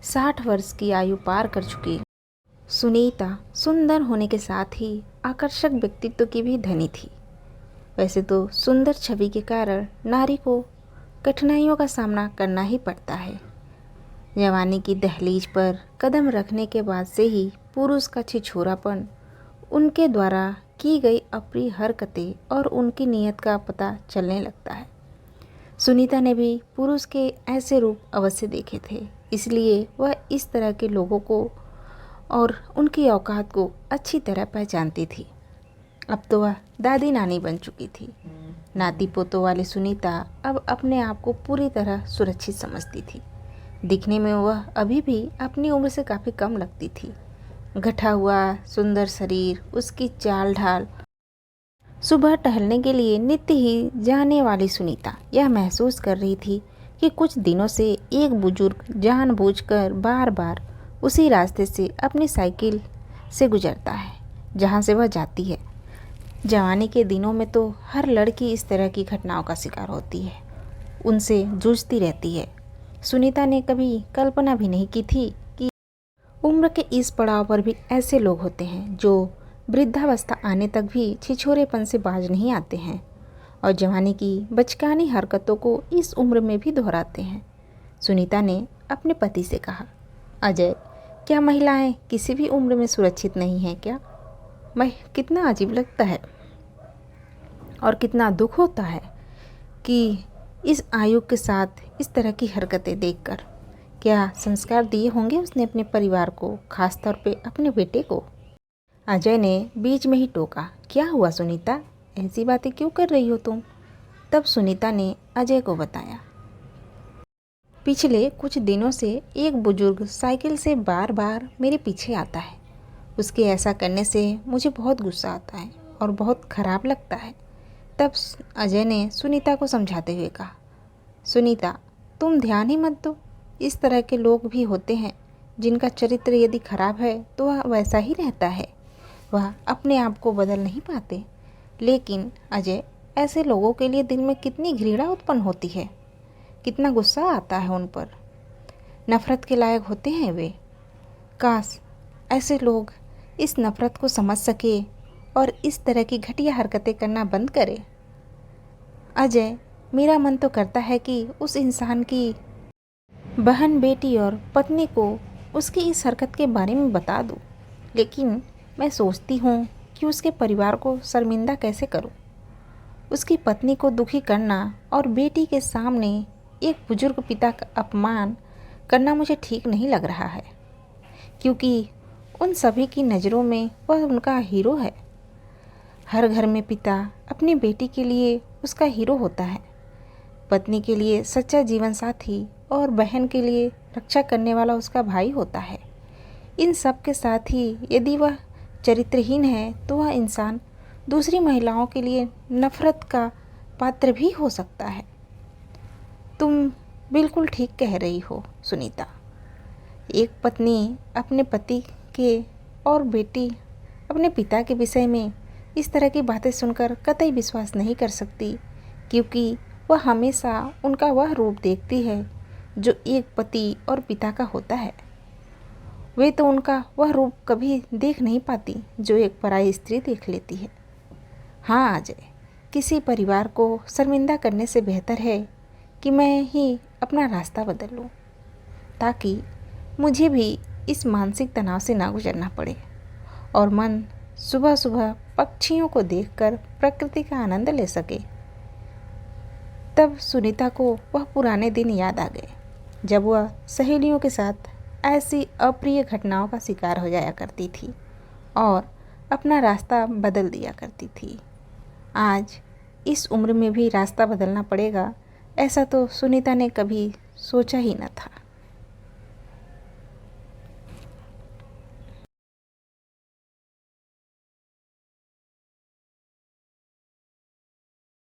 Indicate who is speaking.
Speaker 1: 60 वर्ष की आयु पार कर चुकी सुनीता सुंदर होने के साथ ही आकर्षक व्यक्तित्व की भी धनी थी। वैसे तो सुंदर छवि के कारण नारी को कठिनाइयों का सामना करना ही पड़ता है। जवानी की दहलीज पर कदम रखने के बाद से ही पुरुष का छिछोरापन, उनके द्वारा की गई अप्रिय हरकतें और उनकी नीयत का पता चलने लगता है। सुनीता ने भी पुरुष के ऐसे रूप अवश्य देखे थे, इसलिए वह इस तरह के लोगों को और उनकी औकात को अच्छी तरह पहचानती थी। अब तो वह दादी नानी बन चुकी थी। नाती पोतों वाली सुनीता अब अपने आप को पूरी तरह सुरक्षित समझती थी। दिखने में वह अभी भी अपनी उम्र से काफ़ी कम लगती थी। गठा हुआ सुंदर शरीर, उसकी चाल ढाल, सुबह टहलने के लिए नित्य ही जाने वाली सुनीता यह महसूस कर रही थी कि कुछ दिनों से एक बुजुर्ग जानबूझकर बार बार उसी रास्ते से अपनी साइकिल से गुजरता है जहां से वह जाती है। जवानी के दिनों में तो हर लड़की इस तरह की घटनाओं का शिकार होती है, उनसे जूझती रहती है। सुनीता ने कभी कल्पना भी नहीं की थी कि उम्र के इस पड़ाव पर भी ऐसे लोग होते हैं जो वृद्धावस्था आने तक भी छिछोरेपन से बाज नहीं आते हैं और जवानी की बचकानी हरकतों को इस उम्र में भी दोहराते हैं। सुनीता ने अपने पति से कहा, अजय, क्या महिलाएं किसी भी उम्र में सुरक्षित नहीं हैं क्या? मैं कितना अजीब लगता है और कितना दुख होता है कि इस आयु के साथ इस तरह की हरकतें देखकर। क्या संस्कार दिए होंगे उसने अपने परिवार को, खासतौर पे अपने बेटे को? अजय ने बीच में ही टोका, क्या हुआ सुनीता, ऐसी बातें क्यों कर रही हो तुम? तब सुनीता ने अजय को बताया, पिछले कुछ दिनों से एक बुजुर्ग साइकिल से बार बार मेरे पीछे आता है। उसके ऐसा करने से मुझे बहुत गुस्सा आता है और बहुत खराब लगता है। तब अजय ने सुनीता को समझाते हुए कहा, सुनीता, तुम ध्यान ही मत दो। इस तरह के लोग भी होते हैं जिनका चरित्र यदि खराब है तो वह वैसा ही रहता है, वह अपने आप को बदल नहीं पाते। लेकिन अजय, ऐसे लोगों के लिए दिल में कितनी घृणा उत्पन्न होती है, कितना गुस्सा आता है उन पर, नफ़रत के लायक होते हैं वे। काश ऐसे लोग इस नफ़रत को समझ सके और इस तरह की घटिया हरकतें करना बंद करे। अजय, मेरा मन तो करता है कि उस इंसान की बहन, बेटी और पत्नी को उसकी इस हरकत के बारे में बता दूं, लेकिन मैं सोचती हूँ कि उसके परिवार को शर्मिंदा कैसे करूँ। उसकी पत्नी को दुखी करना और बेटी के सामने एक बुजुर्ग पिता का अपमान करना मुझे ठीक नहीं लग रहा है, क्योंकि उन सभी की नज़रों में वह उनका हीरो है। हर घर में पिता अपनी बेटी के लिए उसका हीरो होता है, पत्नी के लिए सच्चा जीवन साथी और बहन के लिए रक्षा करने वाला उसका भाई होता है। इन सब के साथ ही यदि वह चरित्रहीन है तो वह इंसान दूसरी महिलाओं के लिए नफ़रत का पात्र भी हो सकता है। तुम बिल्कुल ठीक कह रही हो सुनीता। एक पत्नी अपने पति के और बेटी अपने पिता के विषय में इस तरह की बातें सुनकर कतई विश्वास नहीं कर सकती, क्योंकि वह हमेशा उनका वह रूप देखती है जो एक पति और पिता का होता है। वे तो उनका वह रूप कभी देख नहीं पाती जो एक पराई स्त्री देख लेती है। हाँ अजय, किसी परिवार को शर्मिंदा करने से बेहतर है कि मैं ही अपना रास्ता बदल लूँ, ताकि मुझे भी इस मानसिक तनाव से ना गुजरना पड़े और मन सुबह सुबह पक्षियों को देखकर प्रकृति का आनंद ले सके। तब सुनीता को वह पुराने दिन याद आ गए जब वह सहेलियों के साथ ऐसी अप्रिय घटनाओं का शिकार हो जाया करती थी और अपना रास्ता बदल दिया करती थी। आज इस उम्र में भी रास्ता बदलना पड़ेगा, ऐसा तो सुनीता ने कभी सोचा ही न था।